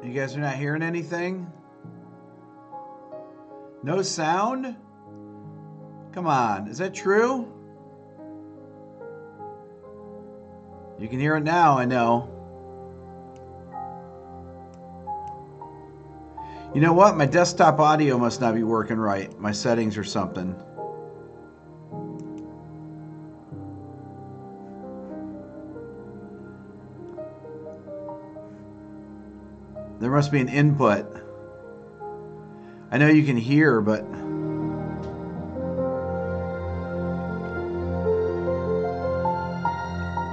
You guys are not hearing anything? No sound? Come on, is that true? You can hear it now, I know. You know what? My desktop audio must not be working right. My settings or something. There must be an input. I know you can hear, but...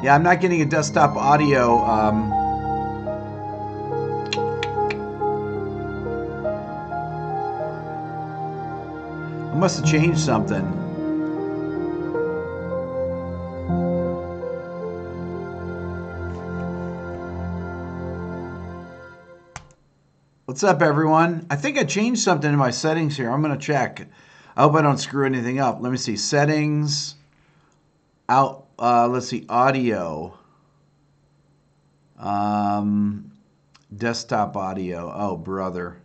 Yeah, I'm not getting a desktop audio. I must have changed something. What's up, everyone? I think I changed something in my settings here. I'm going to check. I hope I don't screw anything up. Let me see. Settings. Out. Let's see. Audio. Desktop audio. Oh, brother.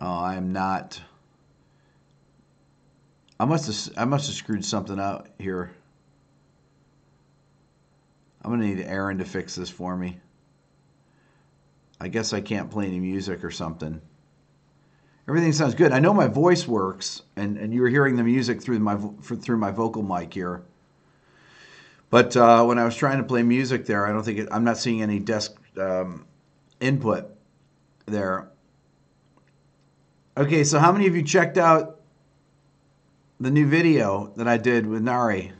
Oh, I am not. I must have screwed something out here. I'm going to need Aaron to fix this for me. I guess I can't play any music or something. Everything sounds good. I know my voice works, and you're hearing the music through my vocal mic here. But when I was trying to play music there, I don't think I'm not seeing any desk input there. Okay, so how many of you checked out the new video that I did with Nari?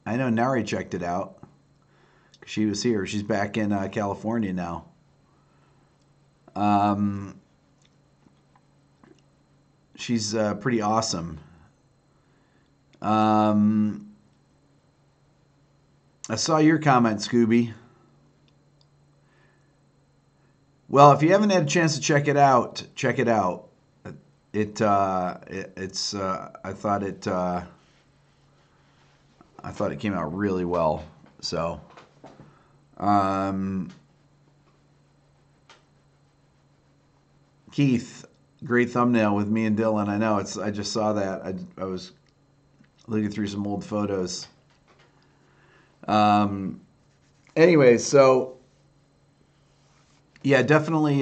I know Nari checked it out. She was here. She's back in California now. She's pretty awesome. I saw your comment, Scooby. Well, if you haven't had a chance to check it out, check it out. I thought it came out really well. So. Keith, great thumbnail with me and Dylan. I know I just saw that. I was looking through some old photos. Anyway, so yeah, definitely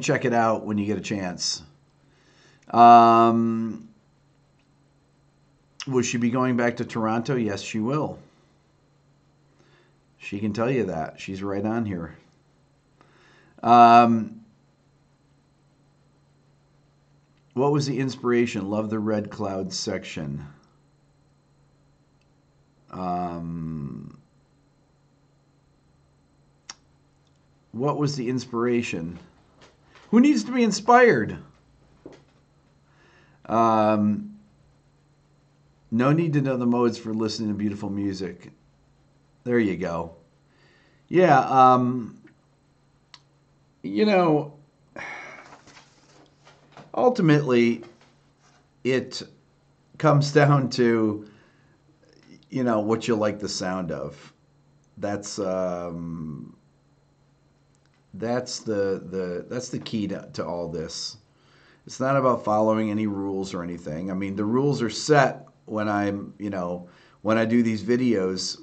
check it out when you get a chance. Will she be going back to Toronto? Yes, she will. She can tell you that. She's right on here. What was the inspiration? Love the Red Cloud section. What was the inspiration? Who needs to be inspired? No need to know the modes for listening to beautiful music. There you go. Yeah, you know, ultimately, it comes down to, you know, what you like the sound of. That's the key to all this. It's not about following any rules or anything. I mean, the rules are set when when I do these videos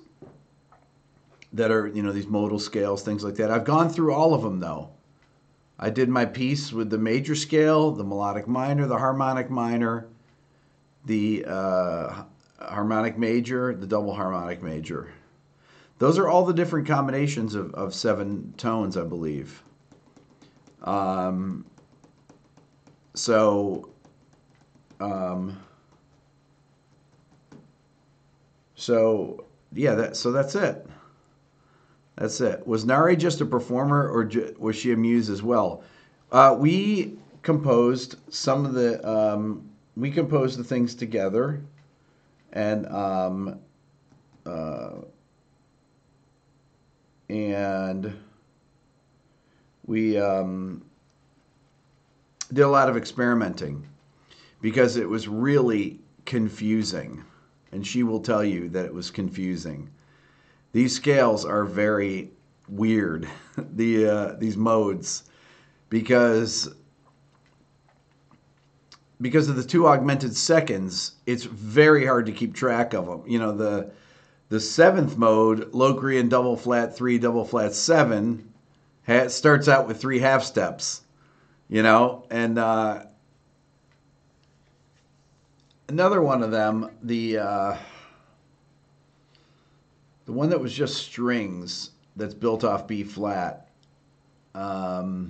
that are, these modal scales, things like that. I've gone through all of them, though. I did my piece with the major scale, the melodic minor, the harmonic minor, the harmonic major, the double harmonic major. Those are all the different combinations of 7 tones, I believe. So yeah, that's it. That's it. Was Nari just a performer, or was she a muse as well? We composed some of the things together, and we did a lot of experimenting because it was really confusing, and she will tell you that it was confusing. These scales are very weird, these modes, because of the 2 augmented seconds. It's very hard to keep track of them. You know, the 7th mode, Locrian double flat 3, double flat 7, starts out with 3 half steps. You know, and another one of them, the one that was just strings, that's built off B flat, had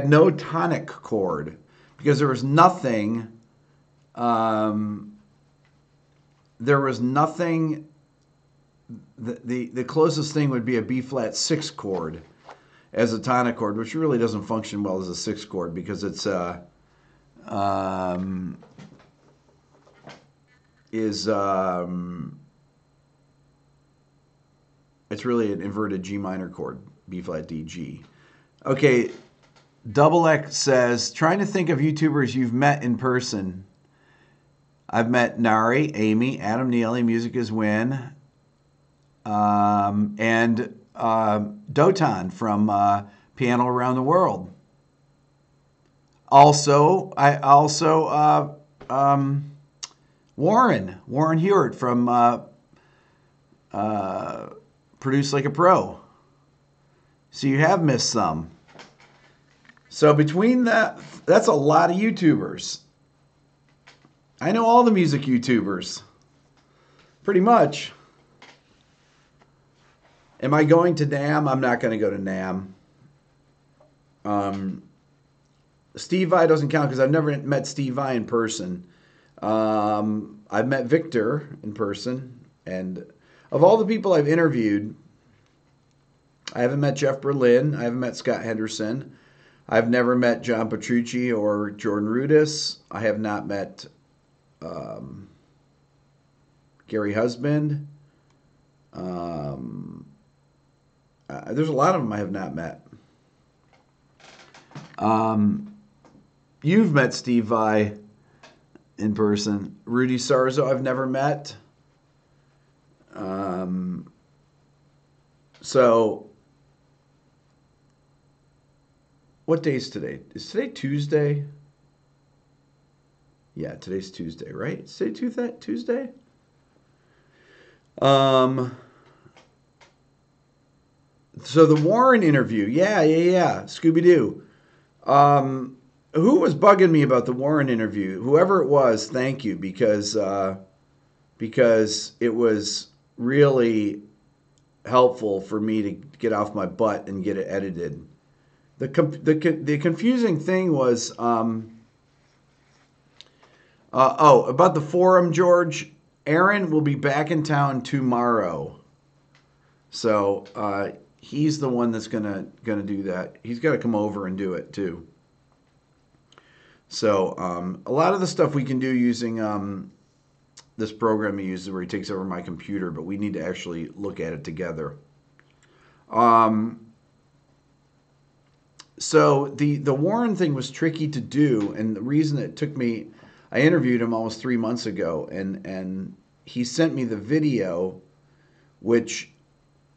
no tonic chord, because there was nothing. The closest thing would be a B flat 6 chord as a tonic chord, which really doesn't function well as a 6 chord, because it's it's really an inverted G minor chord, B flat D G. Okay, Double X says, trying to think of YouTubers you've met in person. I've met Nari, Amy, Adam Neely, Music is Win, and Dotan from Piano Around the World. Also, Warren Hewitt from Produce Like a Pro. So you have missed some. So between that's a lot of YouTubers. I know all the music YouTubers, pretty much. Am I going to NAMM? I'm not going to go to NAMM. Steve Vai doesn't count because I've never met Steve Vai in person. I've met Victor in person. And of all the people I've interviewed, I haven't met Jeff Berlin. I haven't met Scott Henderson. I've never met John Petrucci or Jordan Rudess. I have not met Gary Husband. There's a lot of them I have not met. You've met Steve Vai in person. Rudy Sarzo I've never met. So, what day is today? Is today Tuesday? Yeah, today's Tuesday, right? Is today Tuesday? So the Warren interview, yeah, Scooby-Doo. Who was bugging me about the Warren interview? Whoever it was, thank you, because it was really helpful for me to get off my butt and get it edited. The confusing thing was, about the forum, George. Aaron will be back in town tomorrow, so he's the one that's gonna do that. He's got to come over and do it too. So a lot of the stuff we can do using this program he uses, where he takes over my computer, but we need to actually look at it together. So the Warren thing was tricky to do, and the reason it took me, I interviewed him almost 3 months ago, and he sent me the video, which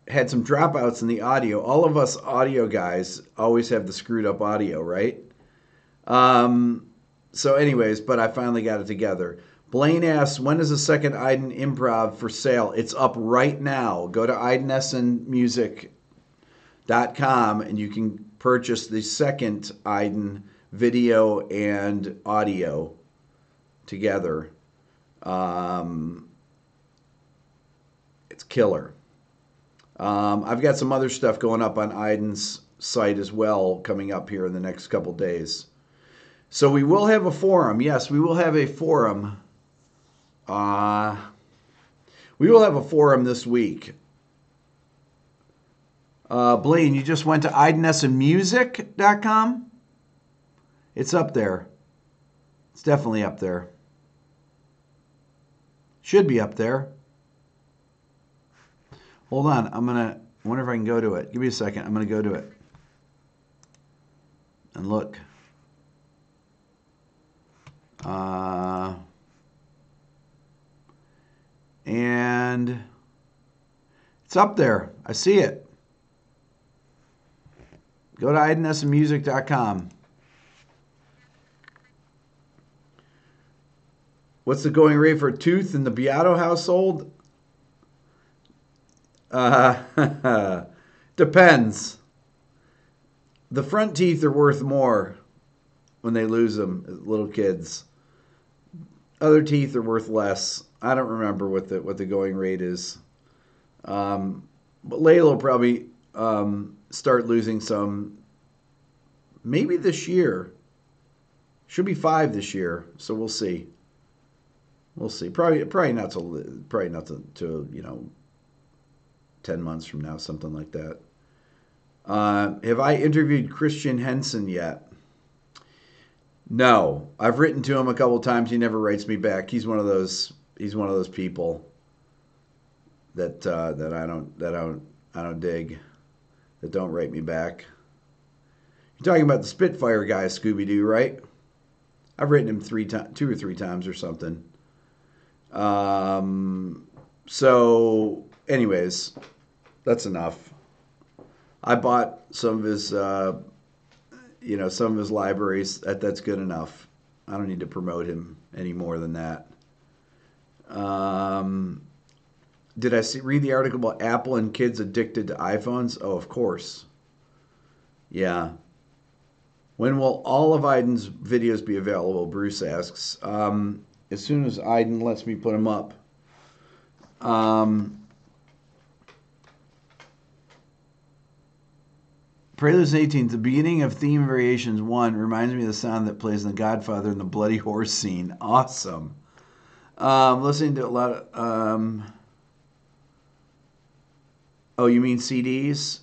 had some dropouts in the audio. All of us audio guys always have the screwed up audio, right? So anyways, but I finally got it together. Blaine asks, when is the second Iden Improv for sale? It's up right now. Go to IdenEssenMusic.com and you can purchase the second Iden video and audio together. It's killer. I've got some other stuff going up on Iden's site as well coming up here in the next couple days. So we will have a forum. Yes, we will have a forum. We will have a forum this week. Blaine, you just went to IdenEssenMusic.com? It's up there. It's definitely up there. Should be up there. Hold on. I wonder if I can go to it. Give me a second. I'm going to go to it. And look. And it's up there. I see it. Go to idensmusic.com. What's the going rate for a tooth in the Beato household? Depends. The front teeth are worth more when they lose them, little kids. Other teeth are worth less. I don't remember what the going rate is. But Layla will probably start losing some maybe this year. Should be 5 this year, so we'll see. We'll see. Probably not till 10 months from now, something like that. Have I interviewed Christian Henson yet? No. I've written to him a couple times. He never writes me back. He's one of those people that I don't dig, that don't write me back. You're talking about the Spitfire guy, Scooby-Doo, right? I've written him 2 or 3 times or something. So, anyways, that's enough. I bought some of his, some of his libraries. That's good enough. I don't need to promote him any more than that. Did I read the article about Apple and kids addicted to iPhones? Oh, of course. Yeah. When will all of Aiden's videos be available? Bruce asks. As soon as Aiden lets me put them up. Preludes 18. The beginning of Theme Variations 1 reminds me of the sound that plays in The Godfather in the bloody horse scene. Awesome. Listening to a lot of... oh, you mean CDs?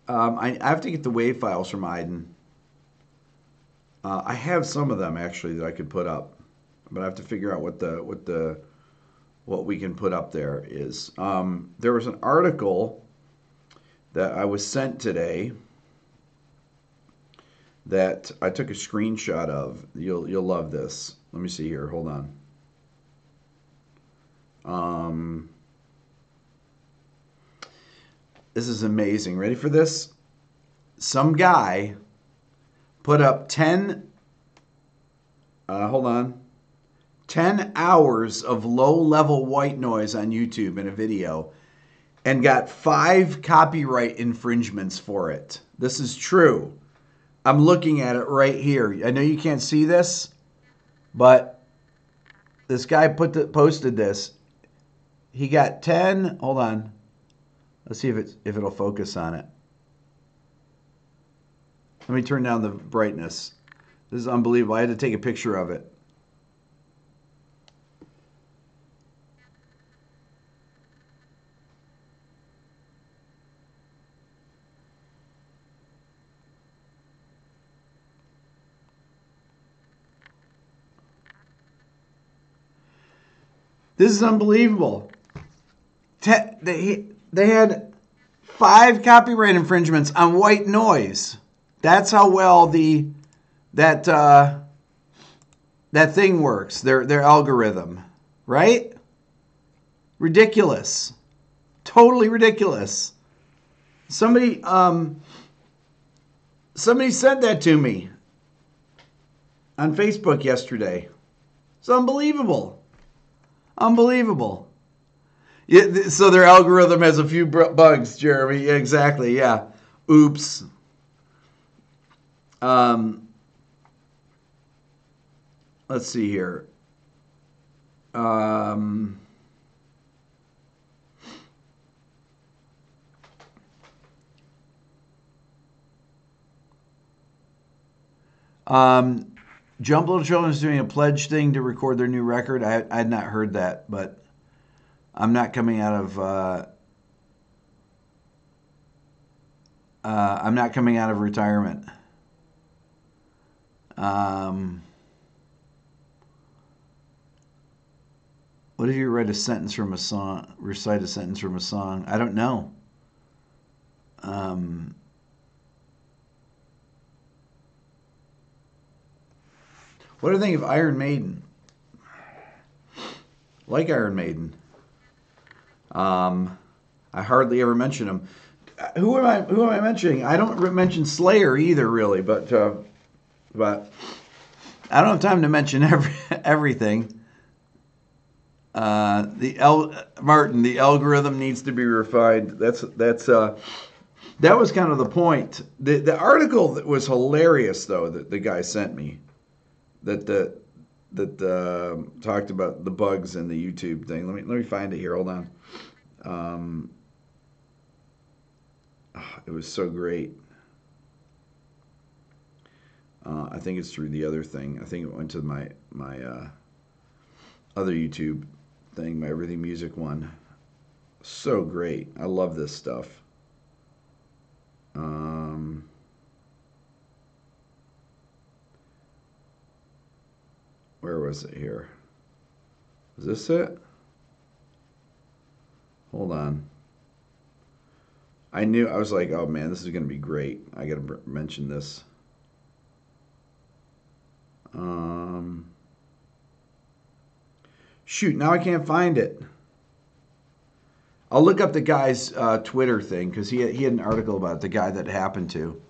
I have to get the WAV files from Aiden. I have some of them, actually, that I could put up. But I have to figure out what we can put up there is. There was an article that I was sent today that I took a screenshot of. You'll love this. Let me see here. Hold on. This is amazing. Ready for this? Some guy put up 10 hours of low-level white noise on YouTube in a video and got 5 copyright infringements for it. This is true. I'm looking at it right here. I know you can't see this, but this guy posted this. He got 10. Hold on. Let's see if it'll focus on it. Let me turn down the brightness. This is unbelievable. I had to take a picture of it. This is unbelievable. They had 5 copyright infringements on white noise. That's how well that thing works. Their algorithm, right? Ridiculous. Totally ridiculous. Somebody sent that to me on Facebook yesterday. It's unbelievable. Unbelievable. Yeah, so their algorithm has a few bugs, Jeremy. Yeah, exactly, yeah. Oops. Let's see here. Jump Little Children is doing a pledge thing to record their new record. I had not heard that, but I'm not coming out of retirement. What if you recite a sentence from a song? I don't know. What do you think of Iron Maiden? Like Iron Maiden. I hardly ever mention them. Who am I mentioning? I don't mention Slayer either, really, but I don't have time to mention everything. Martin, the algorithm needs to be refined. That was kind of the point. The article that was hilarious, though, that the guy sent me, that talked about the bugs in the YouTube thing. Let me find it here. Hold on. It was so great. I think it's through the other thing. I think it went to my other YouTube thing, my Everything Music one. So great. I love this stuff. Where was it here? Is this it? Hold on. I was like, oh man, this is going to be great. I got to mention this. Shoot, now I can't find it. I'll look up the guy's Twitter thing because he had an article about it, the guy that happened to.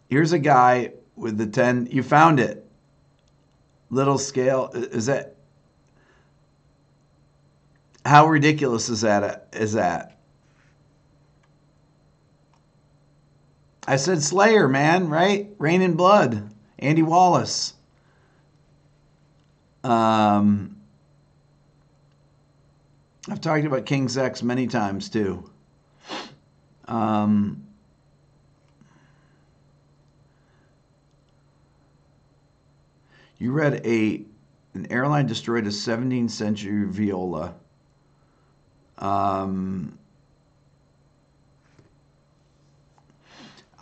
Here's a guy with the 10. You found it. Little scale. Is that? How ridiculous is that? I said Slayer, man, right? Rain and Blood. Andy Wallace. I've talked about King's X many times too. You read an airline destroyed a 17th century viola.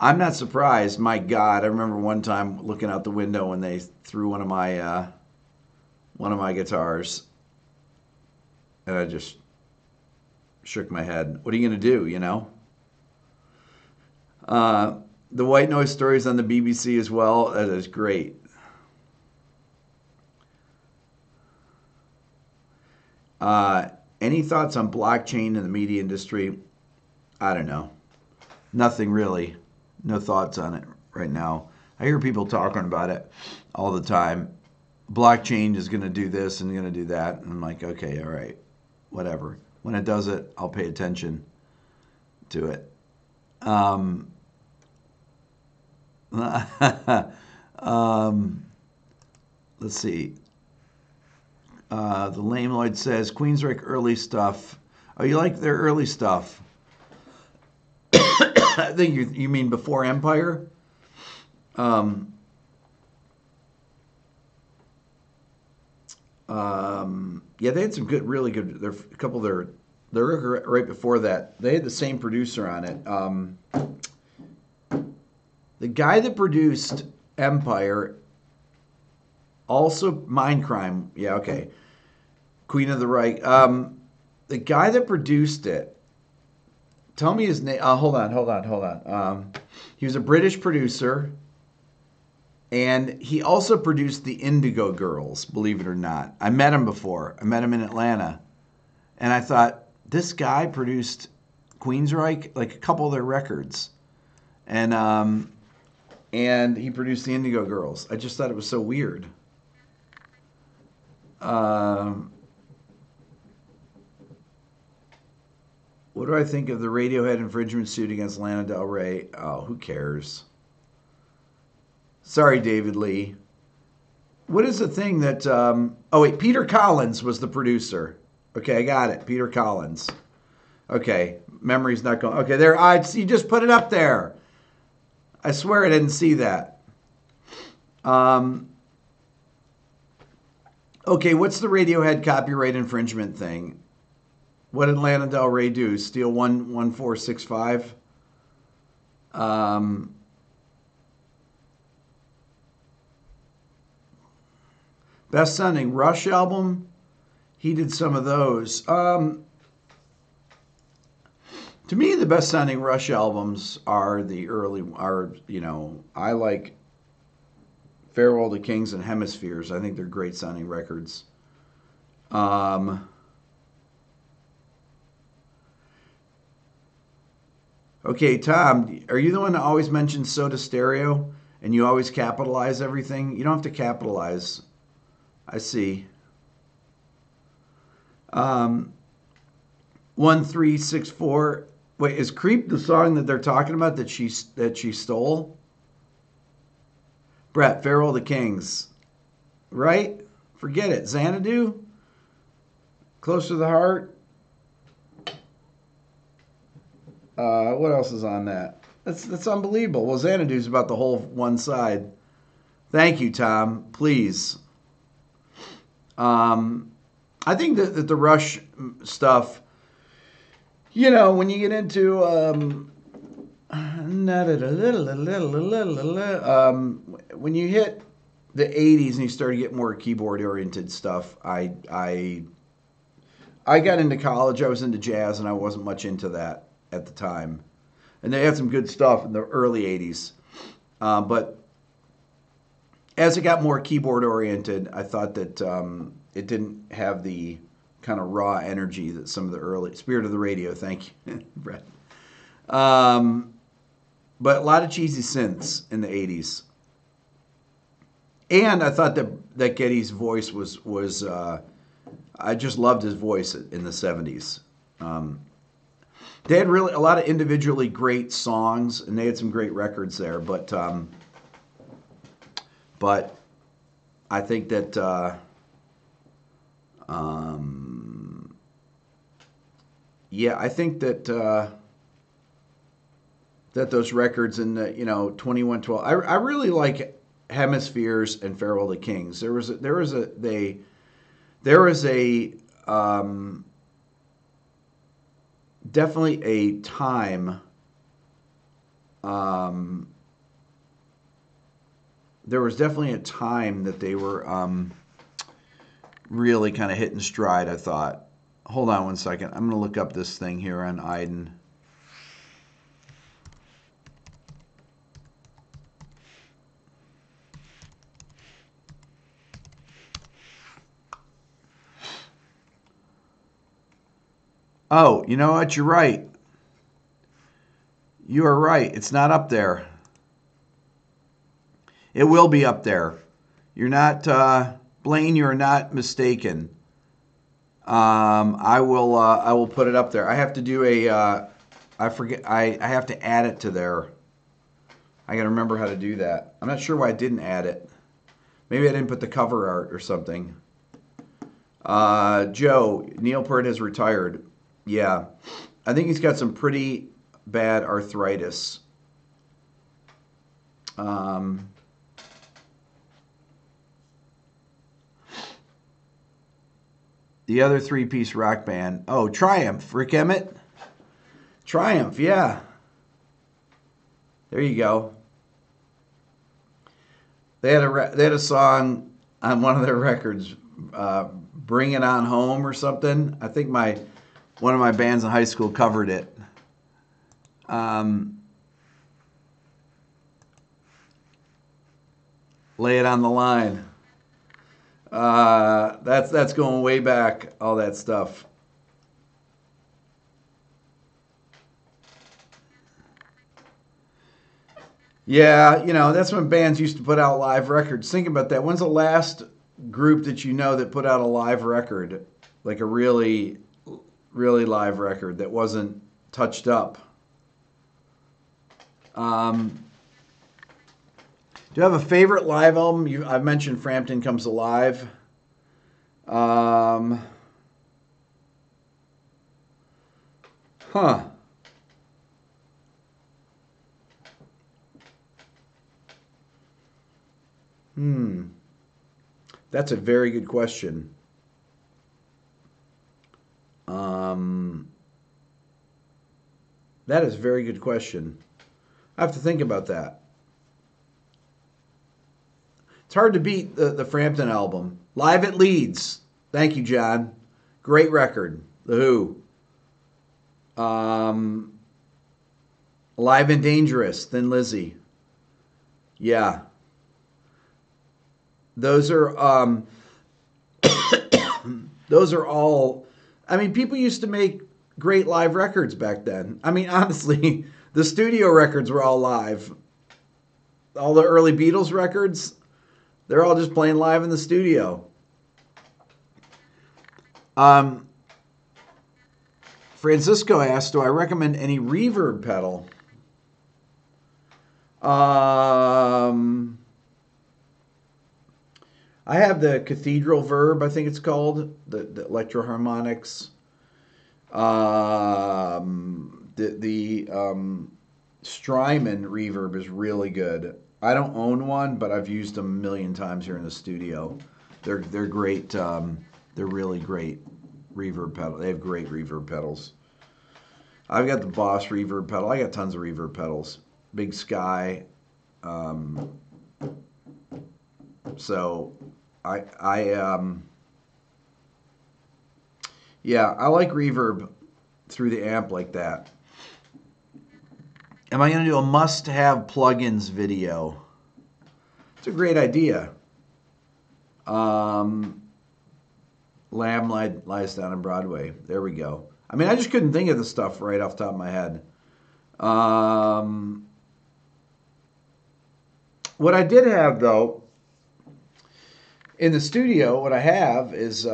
I'm not surprised. My God, I remember one time looking out the window when they threw one of my guitars, and I just shook my head. What are you going to do, you know? The White Noise stories on the BBC as well. That is great. Any thoughts on blockchain in the media industry? I don't know. Nothing really. No thoughts on it right now. I hear people talking about it all the time. Blockchain is going to do this and going to do that. And I'm like, okay, all right, whatever. When it does it, I'll pay attention to it. Let's see. The Lame Lloyd says, Queensryche early stuff. Oh, you like their early stuff? I think you mean before Empire? Yeah, they had some really good. There a couple of their right before that. They had the same producer on it. The guy that produced Empire, also Mindcrime. Yeah, okay. Queen of the Reich. The guy that produced it. Tell me his name. Hold on. He was a British producer, and he also produced the Indigo Girls, believe it or not. I met him before. I met him in Atlanta, and I thought, this guy produced Queensryche, like a couple of their records, and he produced the Indigo Girls. I just thought it was so weird. What do I think of the Radiohead infringement suit against Lana Del Rey? Oh, who cares? Sorry, David Lee. What is the thing that... oh, wait. Peter Collins was the producer. Okay, I got it. Peter Collins. Okay. Memory's not going... Okay, there. You just put it up there. I swear I didn't see that. Okay, what's the Radiohead copyright infringement thing? What did Lana Del Rey do? Steal 11465? Best sounding Rush album? He did some of those. To me, the best sounding Rush albums are I like Farewell to Kings and Hemispheres. I think they're great sounding records. Okay, Tom, are you the one that always mentions Soda Stereo and you always capitalize everything? You don't have to capitalize. I see. 1364. Wait, is Creep the song that they're talking about that she stole? Brett, Farewell to Kings. Right? Forget it. Xanadu? Close to the Heart? What else is on that? That's unbelievable. Well, Xanadu's about the whole one side. Thank you, Tom. Please. I think that the Rush stuff, you know, when you get into when you hit the 80s and you start to get more keyboard oriented stuff, I got into college. I was into jazz, and I wasn't much into that at the time. And they had some good stuff in the early 80s. But as it got more keyboard oriented, I thought that it didn't have the kind of raw energy that some of the early Spirit of the Radio. Thank you, Brett. But a lot of cheesy synths in the 80s. And I thought that Geddy's voice was I just loved his voice in the 70s. They had really a lot of individually great songs, and they had some great records there. But I think that I think that that those records in the 2112. I really like Hemispheres and Farewell to Kings. There was a definitely a time. There was definitely a time that they were really kind of hitting stride, I thought. Hold on one second. I'm going to look up this thing here on Iden. Oh, you know what? You're right. You are right. It's not up there. It will be up there. You're not, Blaine, you're not mistaken. I will put it up there. I have to do I forget, I have to add it to there. I got to remember how to do that. I'm not sure why I didn't add it. Maybe I didn't put the cover art or something. Joe, Neil Peart has retired. Yeah. I think he's got some pretty bad arthritis. The other three-piece rock band. Oh, Triumph. Rick Emmett? Triumph, yeah. There you go. They had a song on one of their records, Bring It On Home or something. I think one of my bands in high school covered it. Lay It on the Line. That's going way back, all that stuff. Yeah, that's when bands used to put out live records. Think about that. When's the last group that you know that put out a live record, like a really, really live record that wasn't touched up? Do you have a favorite live album? I've mentioned Frampton Comes Alive. That's a very good question. That is a very good question. I have to think about that. It's hard to beat the Frampton album. Live at Leeds. Thank you, John. Great record. The Who. Alive and Dangerous. Thin Lizzy. Yeah. Those are those are all. I mean, people used to make great live records back then. I mean, honestly, The studio records were all live. All the early Beatles records, they're all just playing live in the studio. Francisco asked, do I recommend any reverb pedal? I have the Cathedral Verb, I think it's called, the Electro-Harmonics. The Strymon reverb is really good. I don't own one, but I've used them a million times here in the studio. They're great. They're really great reverb pedal. They have great reverb pedals. I've got the Boss reverb pedal. I got tons of reverb pedals. Big Sky. So yeah, I like reverb through the amp like that. Am I going to do a must-have plugins video? It's a great idea. Lamb Lies Down on Broadway. There we go. I mean, I just couldn't think of the stuff right off the top of my head. What I did have, though, in the studio, what I have is...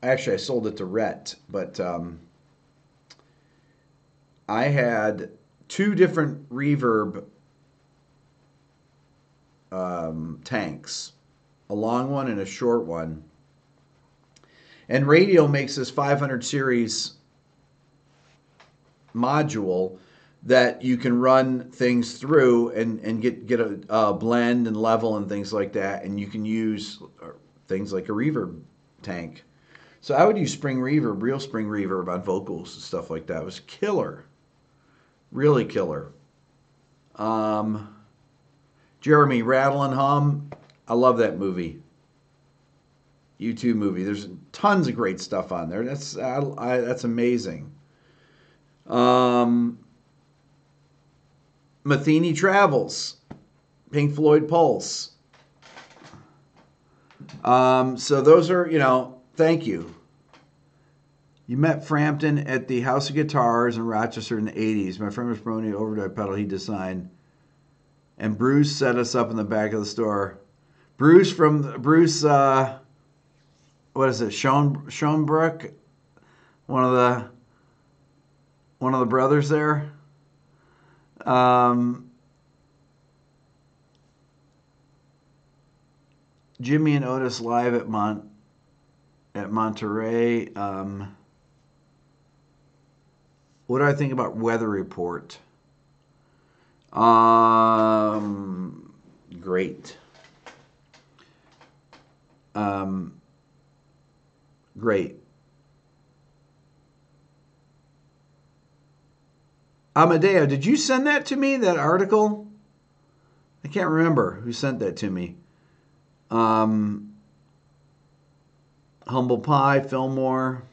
actually, I sold it to Rhett, but... I had two different reverb tanks, a long one and a short one. And Radio makes this 500 series module that you can run things through and get a blend and level and things like that. And you can use things like a reverb tank. So I would use spring reverb, real spring reverb on vocals and stuff like that. It was killer. Really killer. Jeremy, Rattle and Hum. I love that movie. YouTube movie. There's tons of great stuff on there. That's amazing. Matheny Travels. Pink Floyd Pulse. So those are, thank you. You met Frampton at the House of Guitars in Rochester in the 80s. My friend was promoting the overdrive pedal he designed. And Bruce set us up in the back of the store. Bruce, what is it, Schoenbrook? One of the brothers there. Jimmy and Otis live at Monterey. What do I think about Weather Report? Great. Great. Amadeo, did you send that to me, that article? I can't remember who sent that to me. Humble Pie, Fillmore.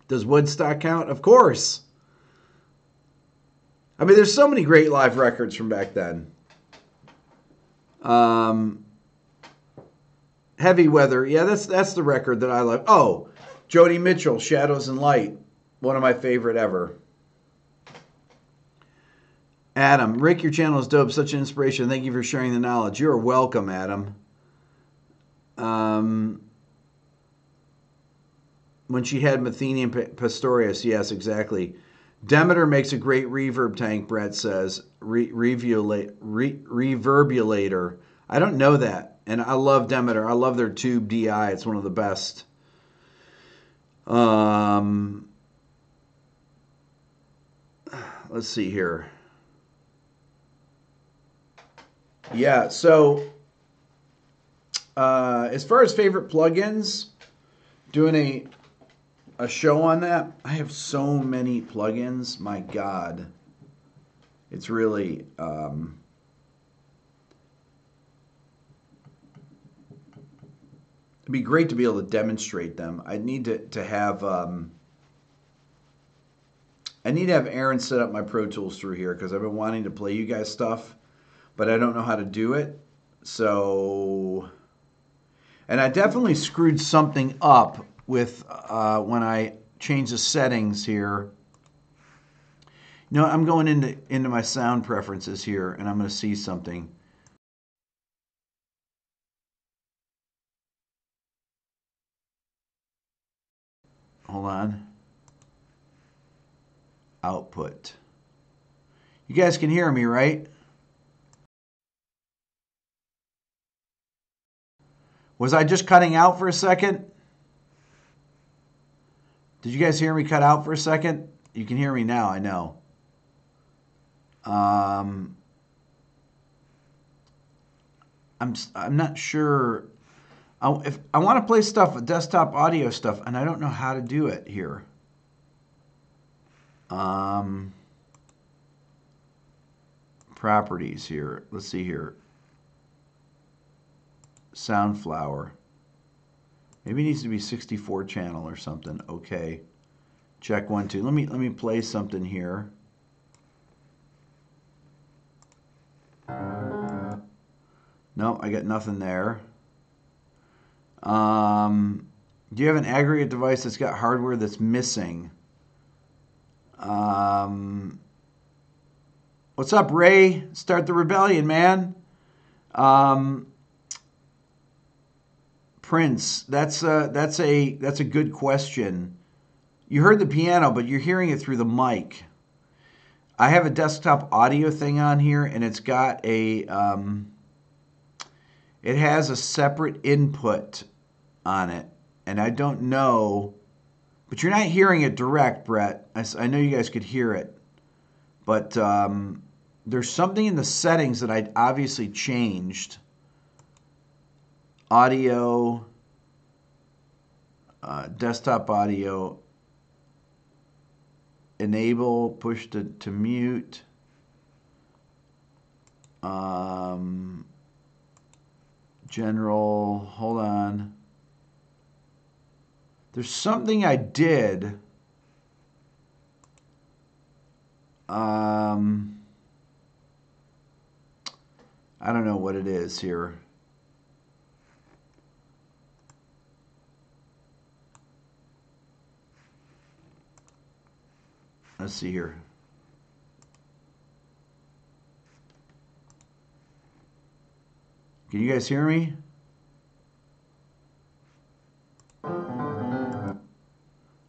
Does Woodstock count? Of course. I mean, there's so many great live records from back then. Heavy Weather. Yeah, that's the record that I love. Oh, Joni Mitchell, Shadows and Light. One of my favorite ever. Adam, Rick, your channel is dope. Such an inspiration. Thank you for sharing the knowledge. You're welcome, Adam. When she had Matheny and Pastorius, yes, exactly. Demeter makes a great reverb tank, Brett says. Reverbulator. I don't know that. And I love Demeter. I love their Tube DI. It's one of the best. Let's see here. Yeah, so as far as favorite plugins, doing a show on that, I have so many plugins. My God. It's really... it'd be great to be able to demonstrate them. I need to have... I need to have Aaron set up my Pro Tools through here because I've been wanting to play you guys stuff, but I don't know how to do it. So... And I definitely screwed something up with when I changed the settings here. No, I'm going into my sound preferences here, and I'm going to see something. Hold on. Output. You guys can hear me, right? Was I just cutting out for a second? Did you guys hear me cut out for a second? You can hear me now, I know. I'm not sure. If I want to play stuff, desktop audio stuff, and I don't know how to do it here. Properties here. Let's see here. Soundflower. Maybe it needs to be 64 channel or something. Okay. Check 1, 2. Let me play something here. No, I got nothing there. Do you have an aggregate device that's got hardware that's missing? What's up, Ray? Start the rebellion, man. Prince, that's a good question. You heard the piano, but you're hearing it through the mic. I have a desktop audio thing on here, and it's got a it has a separate input on it, and I don't know, but you're not hearing it direct, Brett. I know you guys could hear it, but there's something in the settings that I obviously changed. Audio, desktop audio, enable, push to mute. General, hold on. There's something I did. I don't know what it is here. Let's see here. Can you guys hear me?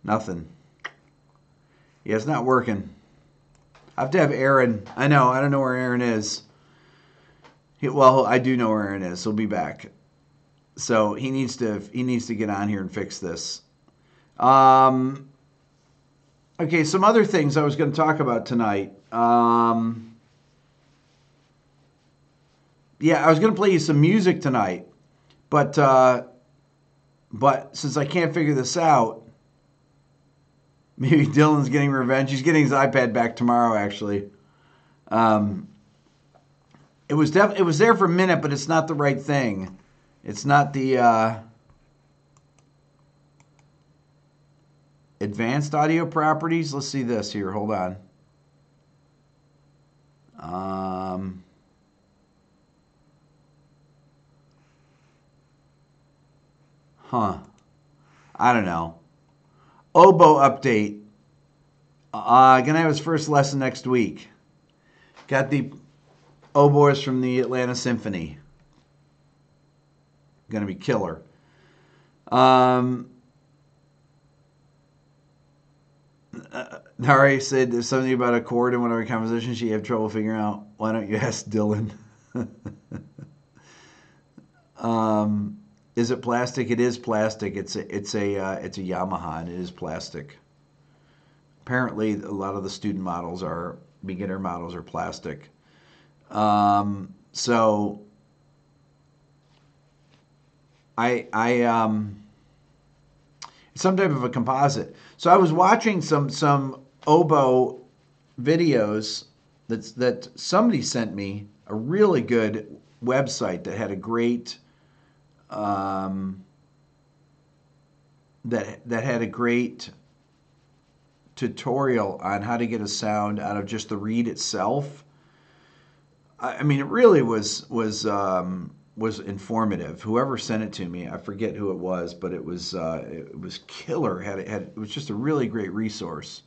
Nothing. Yeah, it's not working. I have to have Aaron. I know. I don't know where Aaron is. Well, I do know where Aaron is. He'll be back. So he needs to get on here and fix this. Okay, some other things I was going to talk about tonight. Yeah, I was going to play you some music tonight, but since I can't figure this out, maybe Dylan's getting revenge. He's getting his iPad back tomorrow, actually. It was there for a minute, but it's not the right thing. It's not the advanced audio properties. Let's see this here. Hold on. I don't know. Oboe update. Gonna have his first lesson next week. Got the oboes from the Atlanta Symphony. Gonna be killer. Nari said there's something about a chord in one of our compositions she had trouble figuring out. Why don't you ask Dylan? Is it plastic? It is plastic. It's a Yamaha, and it is plastic. Apparently, a lot of the student models beginner models are plastic. So it's some type of a composite. So I was watching some oboe videos that somebody sent me, a really good website that had a great that had a great tutorial on how to get a sound out of just the reed itself. I mean, it really was informative. Whoever sent it to me, I forget who it was, but it was killer. It was just a really great resource.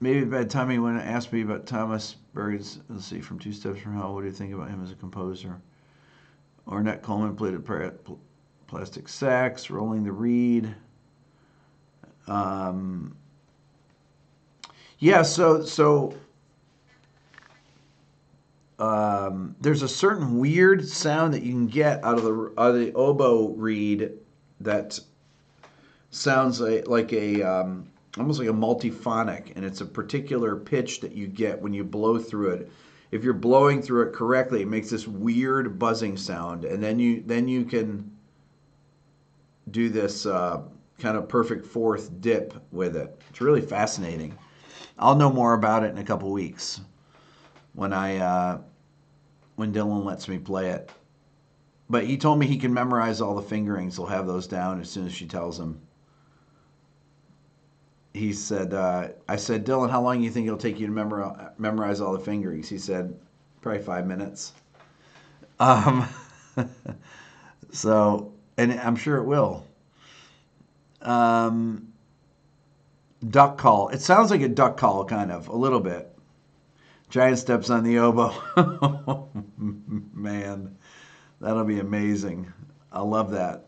maybe bad timing when it asked me about Thomas Berg's, let's see, from Two Steps from Hell. What do you think about him as a composer? Ornette Coleman played a plastic sax, rolling the reed. Yeah, so there's a certain weird sound that you can get out of the oboe reed that sounds like a almost like a multiphonic, and it's a particular pitch that you get when you blow through it. If you're blowing through it correctly, it makes this weird buzzing sound, and then you can do this kind of perfect fourth dip with it. It's really fascinating. I'll know more about it in a couple weeks when Dylan lets me play it. But he told me he can memorize all the fingerings. He'll have those down as soon as she tells him. He said, I said, Dylan, how long do you think it'll take you to memorize all the fingerings? He said, probably 5 minutes. So, and I'm sure it will. Duck call. It sounds like a duck call, kind of, a little bit. Giant steps on the oboe. Man, that'll be amazing. I love that.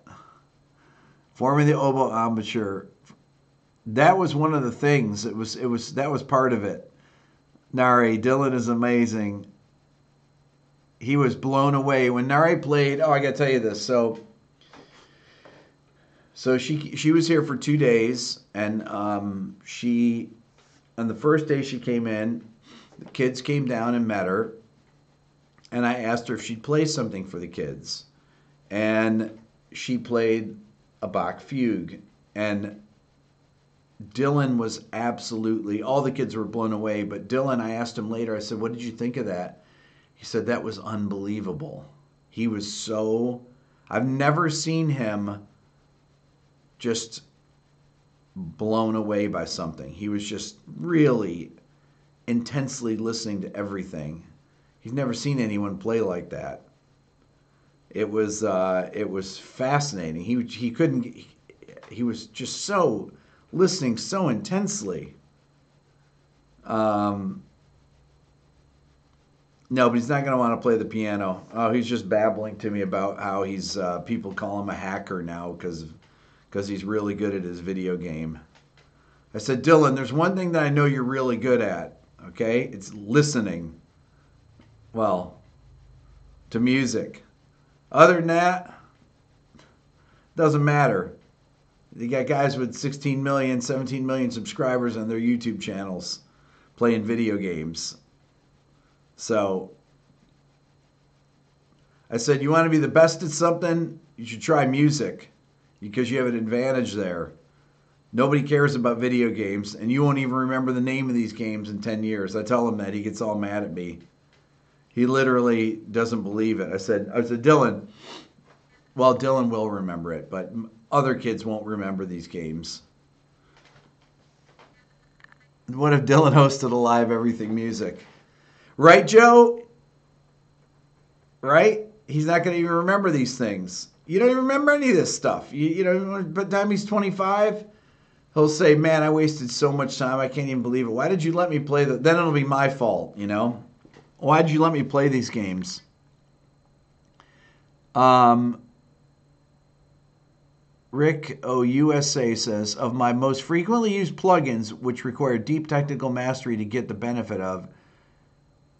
Forming the oboe embouchure. That was one of the things. That was part of it. Nari, Dylan is amazing. He was blown away when Nari played. Oh, I got to tell you this. So she was here for 2 days, and on the first day she came in, the kids came down and met her, and I asked her if she'd play something for the kids, and she played a Bach fugue, and Dylan was absolutely, all the kids were blown away, but Dylan, I asked him later, I said, what did you think of that? He said, that was unbelievable. He was so, I've never seen him just blown away by something. He was just really intensely listening to everything. He's never seen anyone play like that. It was fascinating. He was just so listening so intensely. No, but he's not going to want to play the piano. Oh, he's just babbling to me about how he's people call him a hacker now because he's really good at his video game. I said, Dylan, there's one thing that I know you're really good at, okay? It's listening. Well, to music. Other than that, doesn't matter. You got guys with 16 million, 17 million subscribers on their YouTube channels playing video games. So I said, you want to be the best at something? You should try music because you have an advantage there. Nobody cares about video games, and you won't even remember the name of these games in 10 years. I tell him that. He gets all mad at me. He literally doesn't believe it. I said, Dylan, well, Dylan will remember it, but other kids won't remember these games. What if Dylan hosted a live everything music? Right, Joe? Right? He's not going to even remember these things. You don't even remember any of this stuff. You know, by the time he's 25, he'll say, man, I wasted so much time. I can't even believe it. Why did you let me play that? Then it'll be my fault, you know? Why did you let me play these games? Rick OUSA says, of my most frequently used plugins, which require deep technical mastery to get the benefit of,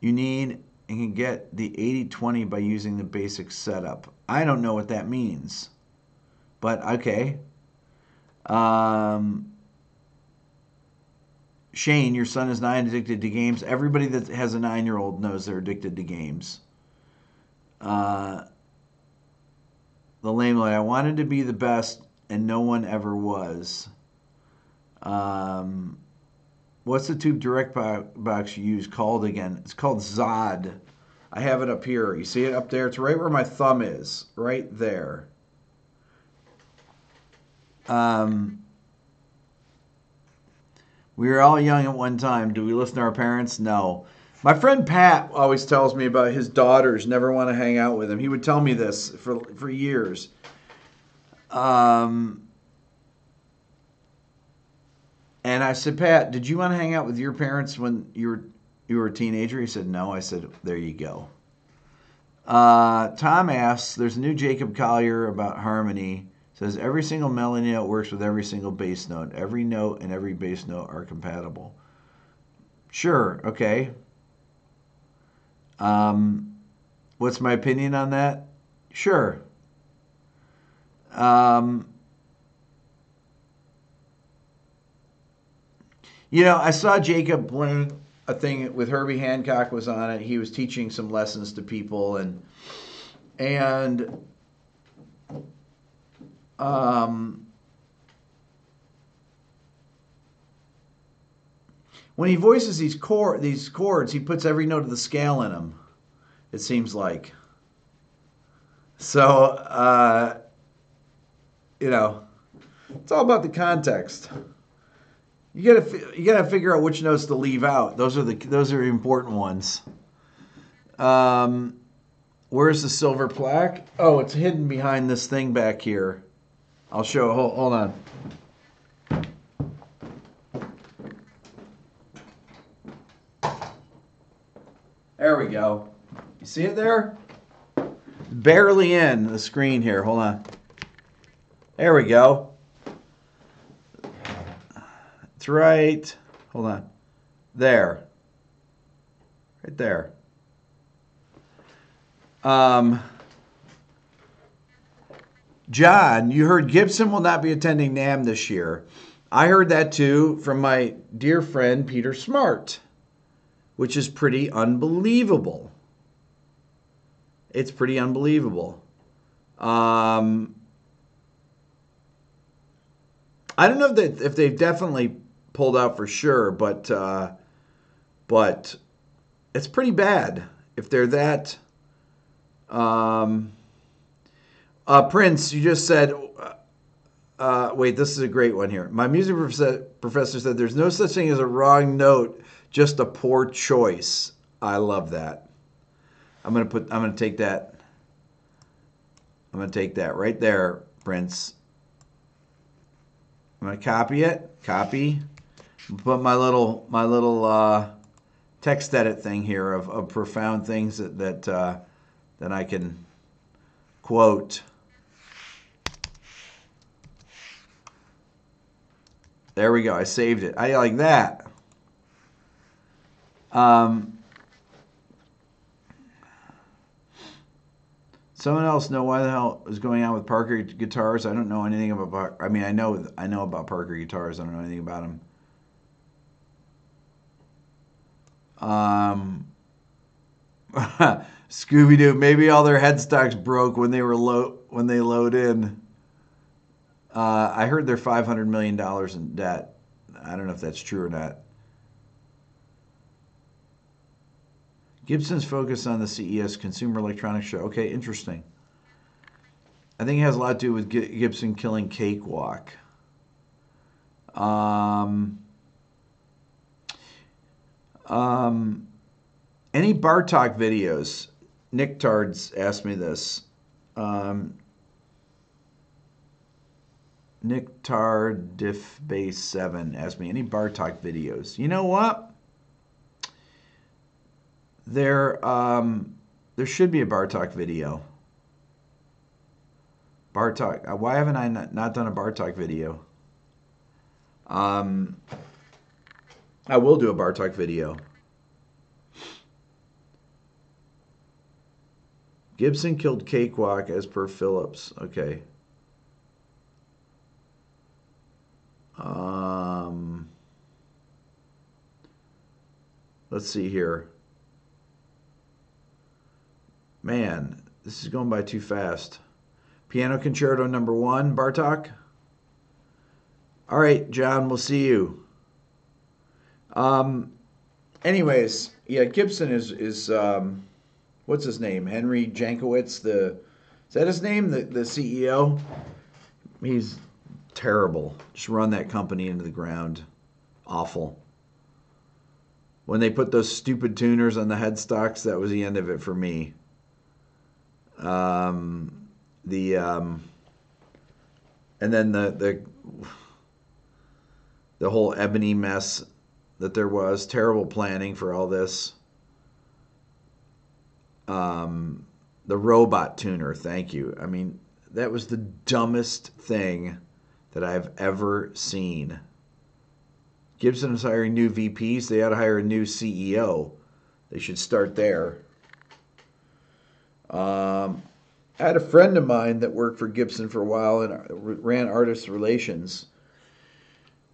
you need and can get the 80-20 by using the basic setup. I don't know what that means, but okay. Shane, your son is 9, addicted to games. Everybody that has a 9-year-old knows they're addicted to games. The lame line, I wanted to be the best, and no one ever was. What's the tube direct box you use called again? It's called Zod. I have it up here. You see it up there? It's right where my thumb is. Right there. We were all young at one time. Do we listen to our parents? No. My friend Pat always tells me about his daughters never want to hang out with him. He would tell me this for years. And And I said, Pat, did you want to hang out with your parents when you were a teenager? He said, no. I said, there you go. Tom asks, there's a new Jacob Collier about harmony. Says every single melody note works with every single bass note. Every note and every bass note are compatible. Sure, okay. What's my opinion on that? Sure. You know, I saw Jacob playing a thing with Herbie Hancock was on it. He was teaching some lessons to people, and when he voices these chords, he puts every note of the scale in them. It seems like. So, you know, it's all about the context. You gotta figure out which notes to leave out. Those are the important ones. Where's the silver plaque? Oh, it's hidden behind this thing back here. I'll show. Hold on. There we go. You see it there? Barely in the screen here. Hold on. There we go. It's right. Hold on. There. Right there. John, you heard Gibson will not be attending NAMM this year. I heard that too from my dear friend Peter Smart, which is pretty unbelievable. It's pretty unbelievable. I don't know if they've definitely pulled out for sure, but it's pretty bad if they're that. Prince, you just said. Wait, this is a great one here. My music professor said, "There's no such thing as a wrong note, just a poor choice." I love that. I'm gonna take that. I'm gonna take that right there, Prince. I'm gonna copy it. Copy. Put my little text edit thing here of profound things that I can quote. There we go. I saved it. I like that. Someone else know why the hell is going on with Parker guitars? I don't know anything about. I mean, I know about Parker guitars. I don't know anything about them. Scooby-Doo. Maybe all their headstocks broke when they load in. I heard they're $500 million in debt. I don't know if that's true or not. Gibson's focus on the CES Consumer Electronics Show. Okay, interesting. I think it has a lot to do with Gibson killing Cakewalk. Any Bartok videos? Nick Tards asked me this. Nick Tard Diff Bass 7 asked me, any Bartok videos? You know what? There should be a Bartok video. Bartok. Why haven't I not done a Bartok video? I will do a Bartok video. Gibson killed Cakewalk as per Phillips. Okay. Let's see here. Man, this is going by too fast. Piano Concerto number 1, Bartok. All right, John, we'll see you. Anyways, yeah, Gibson is what's his name? Henry Jankowitz, is that his name? The CEO? He's terrible. Just run that company into the ground. Awful. When they put those stupid tuners on the headstocks, that was the end of it for me. And then the the whole ebony mess that there was. Terrible planning for all this. The robot tuner, thank you. I mean, that was the dumbest thing that I've ever seen. Gibson is hiring new VPs. They ought to hire a new CEO. They should start there. I had a friend of mine that worked for Gibson for a while and ran artist relations.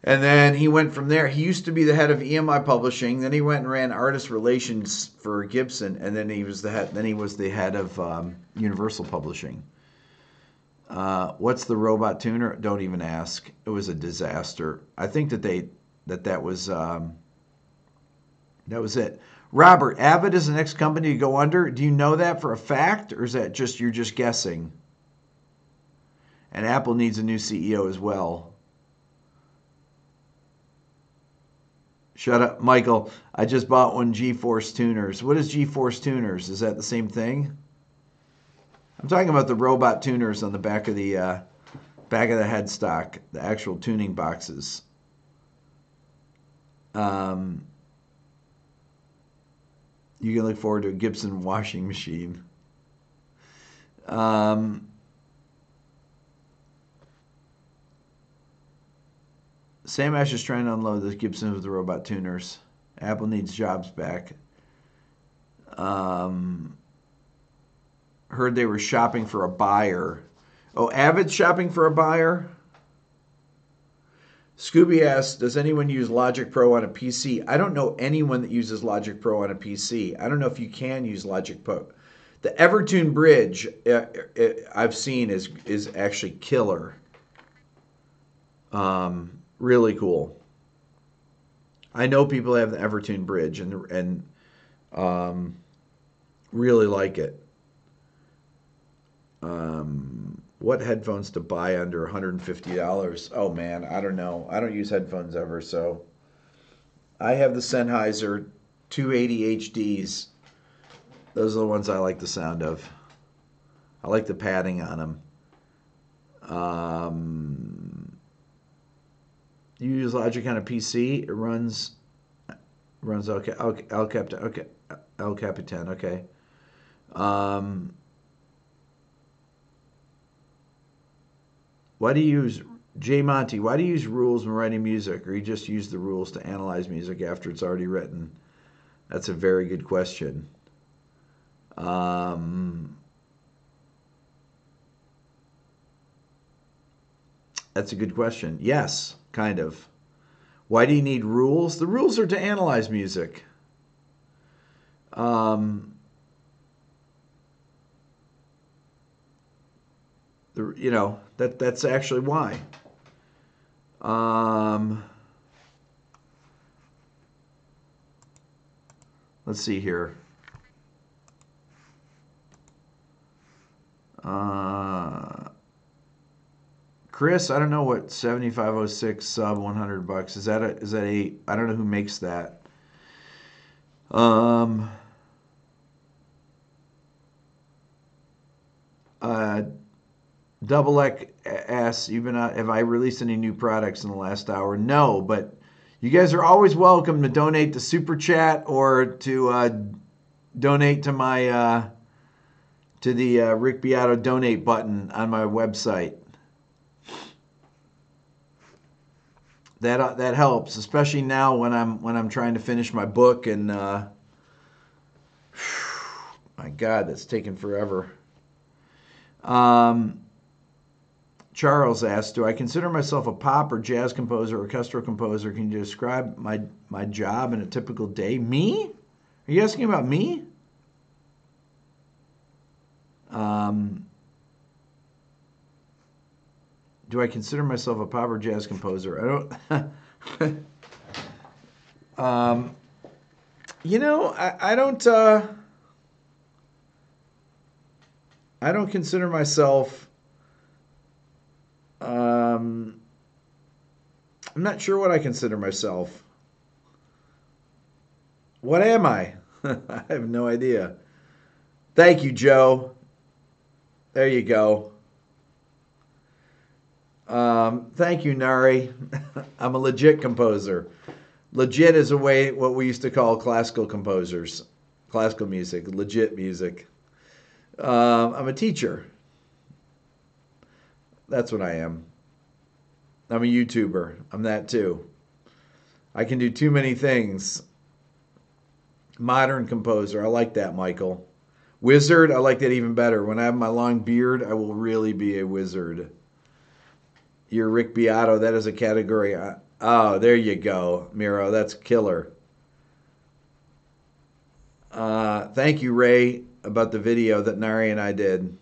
And then he went from there. He used to be the head of EMI Publishing. Then he went and ran artist relations for Gibson, and then he was the head. Then he was the head of Universal Publishing. What's the robot tuner? Don't even ask. It was a disaster. I think that was it. Robert, Avid is the next company to go under. Do you know that for a fact, or is that just you're just guessing? And Apple needs a new CEO as well. Shut up, Michael. I just bought one GeForce Tuners. What is GeForce Tuners? Is that the same thing? I'm talking about the robot tuners on the back of the headstock, the actual tuning boxes. You can look forward to a Gibson washing machine. Sam Ash is trying to unload the Gibson with the robot tuners. Apple needs jobs back. Heard they were shopping for a buyer. Oh, Avid's shopping for a buyer? Scooby asks, does anyone use Logic Pro on a PC? I don't know anyone that uses Logic Pro on a PC. I don't know if you can use Logic Pro. The Evertune Bridge I've seen is actually killer. Really cool. I know people have the Evertune Bridge and really like it. What headphones to buy under $150? Oh man, I don't know. I don't use headphones ever, so I have the Sennheiser 280 HDs. Those are the ones I like the sound of. I like the padding on them. You use Logic on a PC? It runs okay. El Capitan, okay. Why do you use, J Monty, why do you use rules when writing music, or you just use the rules to analyze music after it's already written? That's a very good question. That's a good question. Yes, kind of. Why do you need rules? The rules are to analyze music. That's actually why. Let's see here. Chris, I don't know what 7506 sub $100 is. That a? I don't know who makes that. Double X asks, have I released any new products in the last hour? No, but you guys are always welcome to donate to Super Chat or to donate to my to the Rick Beato donate button on my website. That helps, especially now when I'm trying to finish my book and my God, that's taken forever. Charles asks, do I consider myself a pop or jazz composer, orchestral composer? Can you describe my job in a typical day? Me? Are you asking about me? Do I consider myself a pop or jazz composer? I don't. I don't. I don't consider myself. I'm not sure what I consider myself. What am I? I have no idea. Thank you, Joe. There you go. Thank you, Nari. I'm a legit composer. Legit is a way what we used to call classical composers, classical music, legit music. I'm a teacher. That's what I am. I'm a YouTuber. I'm that too. I can do too many things. Modern composer. I like that, Michael. Wizard. I like that even better. When I have my long beard, I will really be a wizard. You're Rick Beato. That is a category. Oh, there you go, Miro. That's killer. Thank you, Ray, about the video that Nari and I did.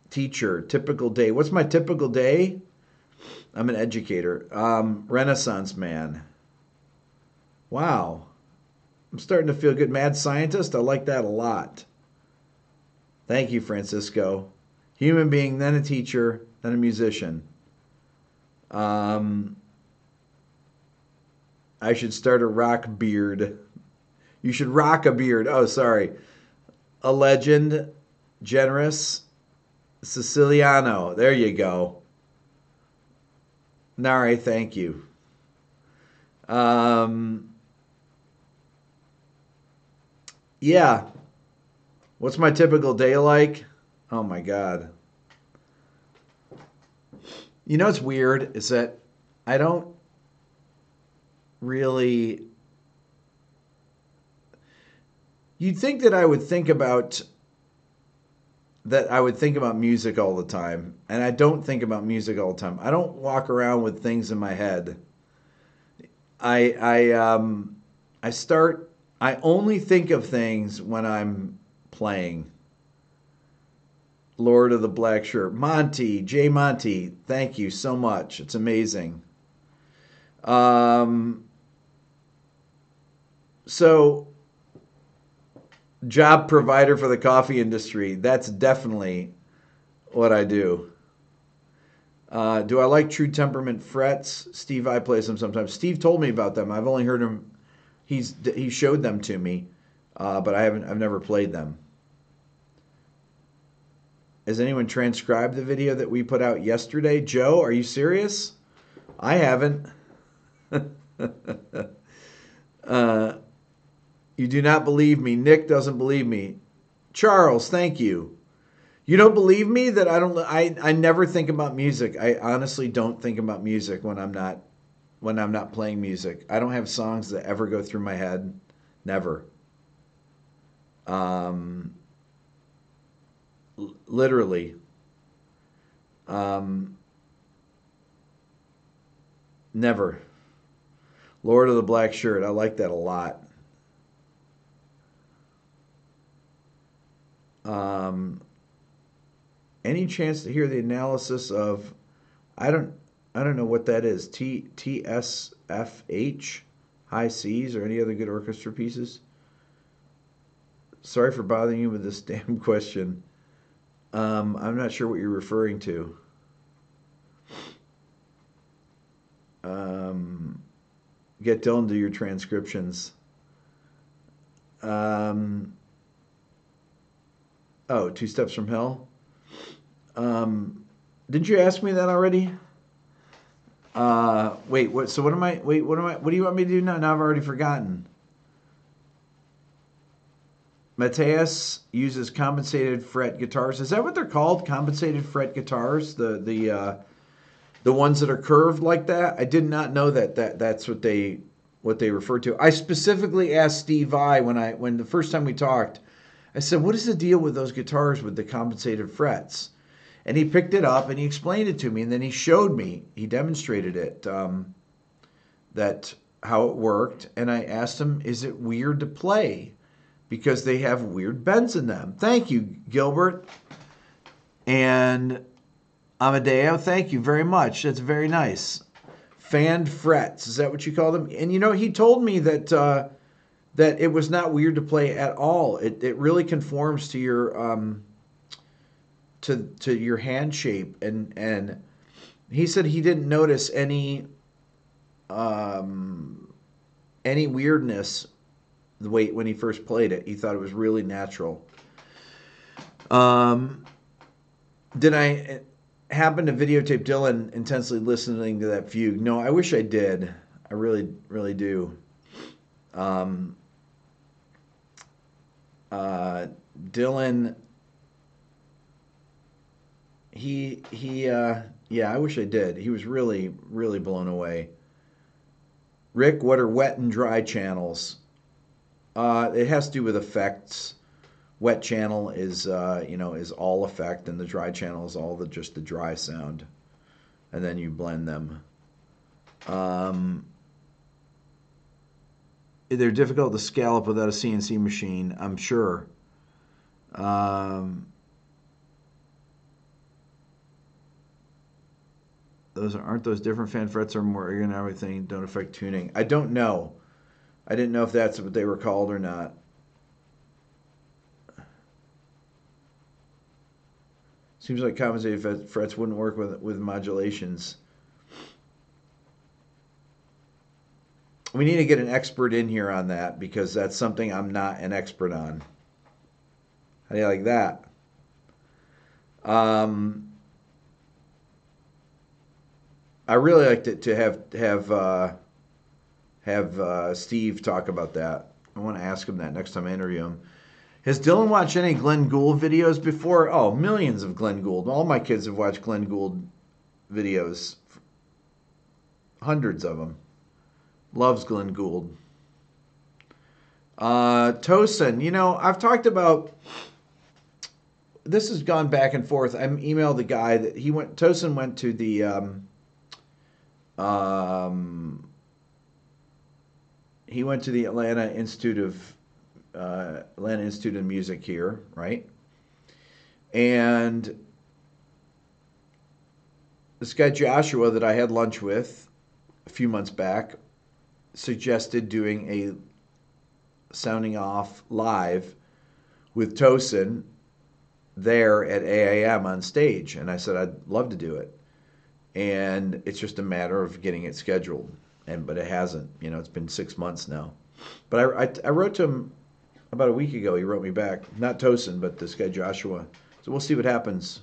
Teacher, typical day. What's my typical day? I'm an educator. Renaissance man. Wow. I'm starting to feel good. Mad scientist. I like that a lot. Thank you, Francisco. Human being, then a teacher, then a musician. I should start a rock beard. You should rock a beard. Oh, sorry. A legend, generous, Siciliano. There you go. Nari, thank you. Yeah. What's my typical day like? Oh my God. You know what's weird is that I don't really. You'd think that I would think about music all the time, and I don't think about music all the time. I don't walk around with things in my head. I only think of things when I'm playing. Lord of the Black Shirt. Monty, J. Monty, thank you so much. It's amazing. So, job provider for the coffee industry. That's definitely what I do. Do I like True Temperament frets? Steve I plays them sometimes. Steve told me about them. I've only heard him. He showed them to me, but I've never played them. Has anyone transcribed the video that we put out yesterday? Joe, are you serious? I haven't. You do not believe me. Nick doesn't believe me. Charles, thank you. You don't believe me that I never think about music. I honestly don't think about music when I'm not playing music. I don't have songs that ever go through my head. Never. Literally. Never. Lord of the Black Shirt. I like that a lot. Any chance to hear the analysis of I don't know what that is. TSFH, High C's, or any other good orchestra pieces? Sorry for bothering you with this damn question. I'm not sure what you're referring to. Get Dylan to your transcriptions. Oh, Two Steps from Hell. Didn't you ask me that already? Wait, what? So what am I? Wait, what am I? What do you want me to do now? Now I've already forgotten. Mateus uses compensated fret guitars. Is that what they're called? Compensated fret guitars? The ones that are curved like that? I did not know that's what they refer to. I specifically asked Steve I when the first time we talked. I said, "What is the deal with those guitars with the compensated frets?" And he picked it up and he explained it to me, and then he showed me. He demonstrated it, that how it worked. And I asked him, "Is it weird to play? Because they have weird bends in them." Thank you, Gilbert. And Amadeo, thank you very much. That's very nice. Fanned frets, is that what you call them? And he told me that that it was not weird to play at all. It really conforms to your to your hand shape, and he said he didn't notice any weirdness when he first played it. He thought it was really natural. Um, did I happen to videotape Dylan intensely listening to that fugue? No, I wish I did. I really, really do. Dylan, yeah, I wish I did. He was really, really blown away. Rick, what are wet and dry channels? It has to do with effects. Wet channel is is all effect, and the dry channel is all just the dry sound, and then you blend them. They're difficult to scale up without a CNC machine, I'm sure. Aren't those different fan frets or more and everything don't affect tuning? I don't know. I didn't know if that's what they were called or not. Seems like compensated frets wouldn't work with modulations. We need to get an expert in here on that because that's something I'm not an expert on. How do you like that? I really like to have Steve talk about that. I want to ask him that next time I interview him. Has Dylan watched any Glenn Gould videos before? Oh, millions of Glenn Gould. All my kids have watched Glenn Gould videos. Hundreds of them. Loves Glenn Gould. Tosin, I've talked about this has gone back and forth. I emailed the guy that Tosin went to the he went to the Atlanta Institute of Music here, right? And this guy Joshua that I had lunch with a few months back suggested doing a sounding off live with Tosin there at AAM on stage, and I said I'd love to do it, and it's just a matter of getting it scheduled, but it hasn't. It's been 6 months now, but I wrote to him about a week ago. He wrote me back, not Tosin, but this guy Joshua. So we'll see what happens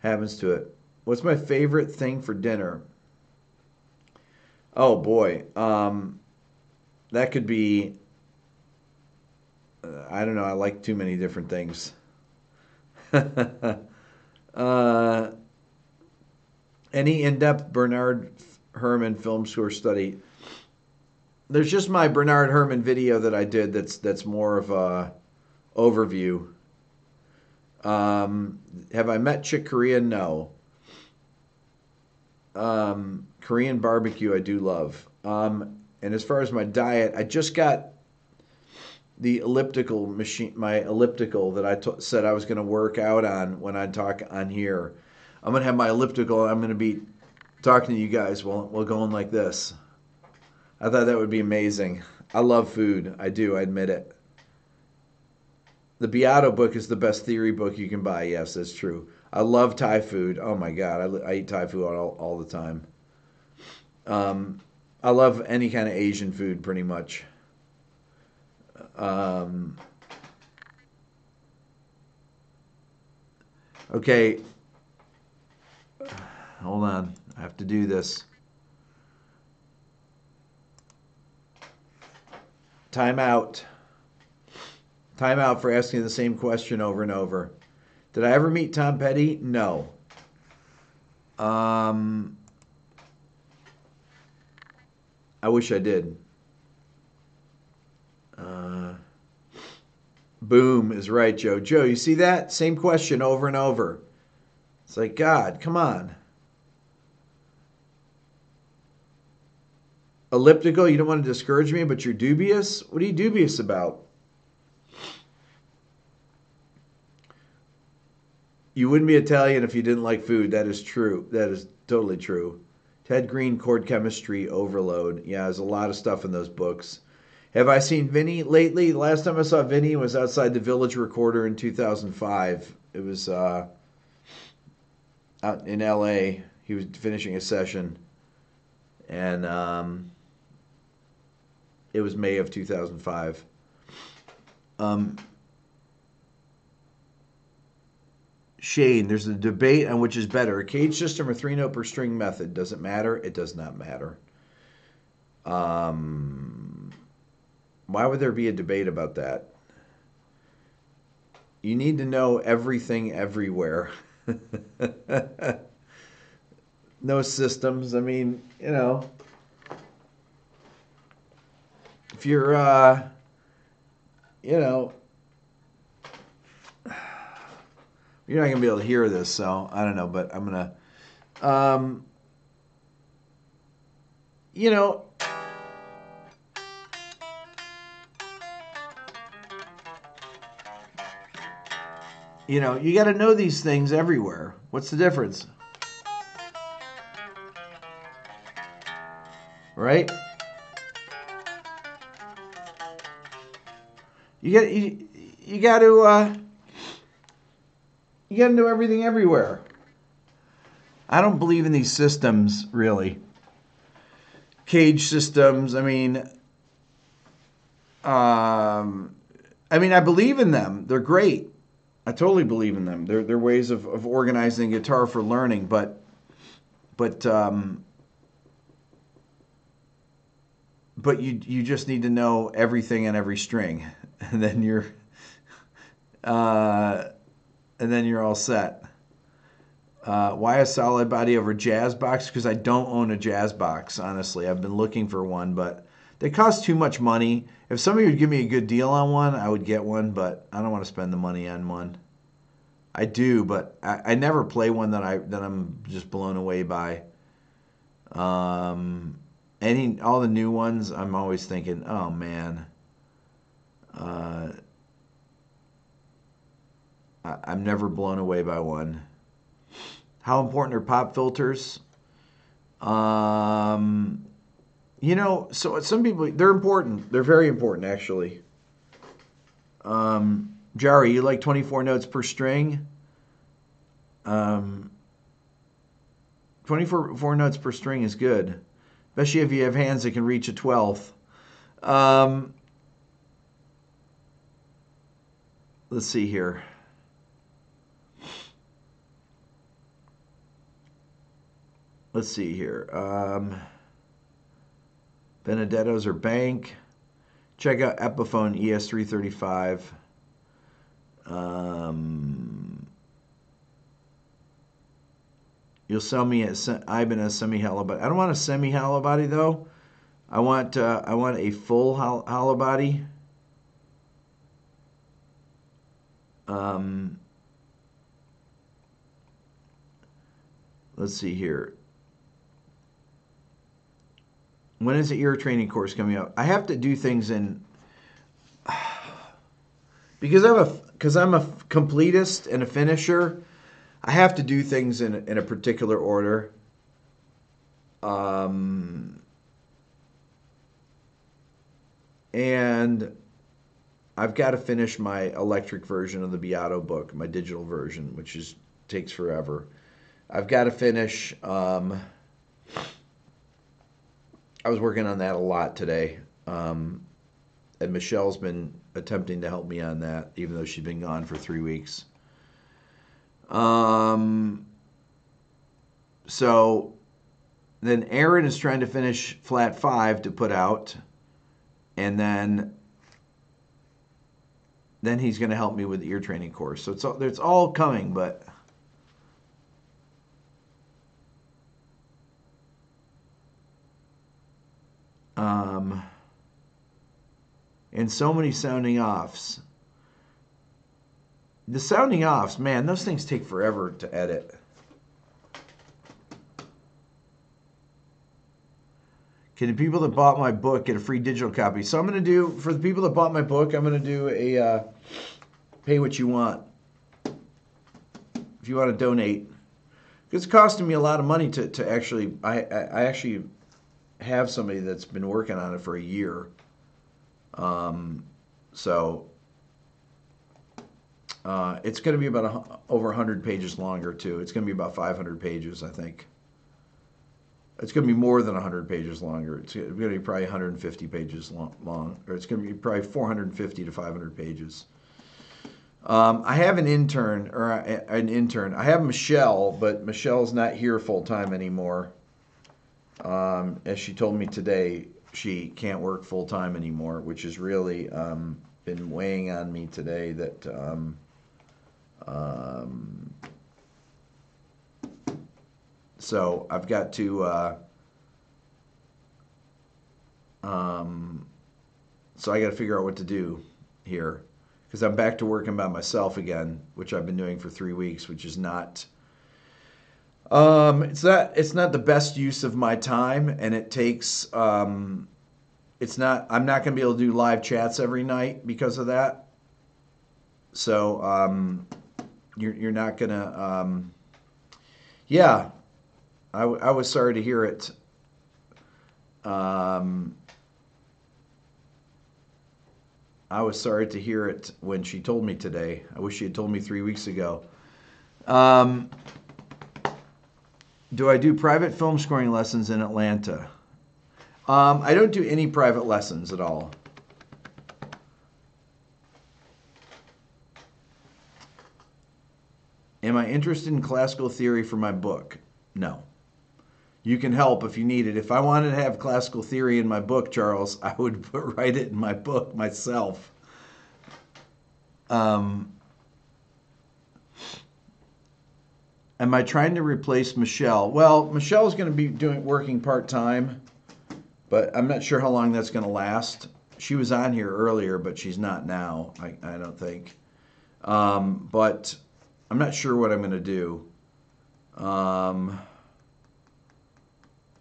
to it. What's my favorite thing for dinner? Oh boy, that could be. I don't know. I like too many different things. Any in-depth Bernard Herrmann film score study? There's just my Bernard Herrmann video that I did. That's more of a overview. Have I met Chick Corea? No. Korean barbecue I do love. And as far as my diet, I just got the elliptical machine, my elliptical that I said I was going to work out on when I talk on here. I'm going to have my elliptical. I'm going to be talking to you guys while going like this. I thought that would be amazing. I love food. I do. I admit it. The Beato book is the best theory book you can buy. Yes, that's true. I love Thai food. Oh my God. I eat Thai food all the time. I love any kind of Asian food pretty much. Okay. Hold on. I have to do this. Time out. Time out for asking the same question over and over. Did I ever meet Tom Petty? No. I wish I did. Boom is right, Joe. Joe, you see that? Same question over and over. It's like, God, come on. Elliptical, you don't want to discourage me, but you're dubious? What are you dubious about? You wouldn't be Italian if you didn't like food. That is true. That is totally true. Ted Green, Chord Chemistry Overload. Yeah, there's a lot of stuff in those books. Have I seen Vinny lately? The last time I saw Vinny was outside the Village Recorder in 2005. It was out in LA. He was finishing a session. And it was May of 2005. Shane, there's a debate on which is better, a cage system or 3-note per string method. Does it matter? It does not matter. Why would there be a debate about that? You need to know everything everywhere. No systems. I mean, you know, if you're, you know, you're not going to be able to hear this, so I don't know, but I'm going to, you know, you got to know these things everywhere. What's the difference? Right? You got to know everything everywhere. I don't believe in these systems, really. Cage systems. I mean, I believe in them. They're great. I totally believe in them. They're ways of organizing guitar for learning, but you just need to know everything on every string, and then you're all set. Why a solid body over jazz box? Because I don't own a jazz box, honestly. I've been looking for one, but they cost too much money. If somebody would give me a good deal on one, I would get one, but I don't want to spend the money on one. I do, but I never play one that I'm just blown away by. All the new ones, I'm always thinking, oh man, I'm never blown away by one. How important are pop filters? So some people, they're important. They're very important, actually. Jari, you like 24 notes per string? 24 notes per string is good, especially if you have hands that can reach a 12th. Let's see here. Benedettos or Bank. Check out Epiphone ES335. You'll sell me Ibanez semi-hollow body. I don't want a semi-hollow body though. I want a full hollow body. Let's see here. When is the ear training course coming up? I have to do things in because I'm a completist and a finisher. I have to do things in a particular order. And I've got to finish my electric version of the Beato book, my digital version, which takes forever. I've got to finish. I was working on that a lot today, and Michelle's been attempting to help me on that, even though she's been gone for 3 weeks. So then Aaron is trying to finish flat 5 to put out, and then he's going to help me with the ear training course. So it's all coming, but and so many sounding offs. The sounding offs, man, those things take forever to edit. Can the people that bought my book get a free digital copy? So I'm going to do, for the people that bought my book, I'm going to do a pay what you want. If you want to donate. It's costing me a lot of money to actually, I actually have somebody that's been working on it for a year. So it's going to be about over 100 pages longer too. It's going to be about 500 pages, I think. It's going to be more than 100 pages longer. It's going to be probably 150 pages long, or it's going to be probably 450 to 500 pages. I have an intern, I have Michelle, but Michelle's not here full time anymore. As she told me today, she can't work full time anymore, which has really been weighing on me today. That so I've got to. So I got to figure out what to do here, because I'm back to working by myself again, which I've been doing for 3 weeks, which is not. It's not the best use of my time, and it takes. It's not. I'm not going to be able to do live chats every night because of that. So you're not gonna. Yeah, I was sorry to hear it. I was sorry to hear it when she told me today. I wish she had told me 3 weeks ago. Do I do private film scoring lessons in Atlanta? I don't do any private lessons at all. Am I interested in classical theory for my book? No. You can help if you need it. If I wanted to have classical theory in my book, Charles, I would write it in my book myself. Am I trying to replace Michelle? Well, Michelle's going to be working part-time, but I'm not sure how long that's going to last. She was on here earlier, but she's not now, I don't think. But I'm not sure what I'm going to do.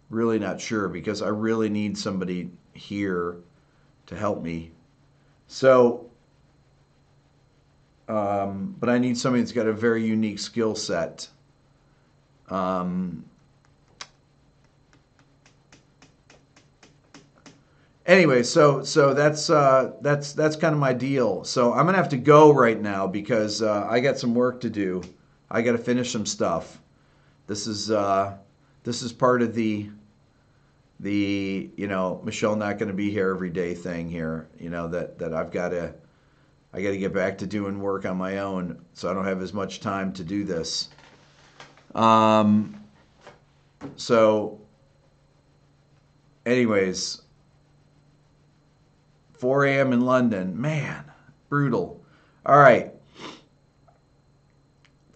Really not sure, because I really need somebody here to help me. So, but I need somebody that's got a very unique skill set. Anyway, so that's kind of my deal. So I'm gonna have to go right now, because I got some work to do. I got to finish some stuff. This is part of the Michelle not going to be here every day thing here. That I got to get back to doing work on my own, so I don't have as much time to do this. So anyways, 4 a.m. in London. Man, brutal. All right.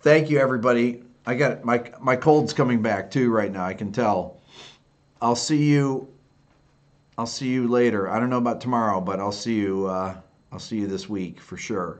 Thank you, everybody. I got my cold's coming back too right now. I can tell. I'll see you later. I don't know about tomorrow, but I'll see you this week for sure.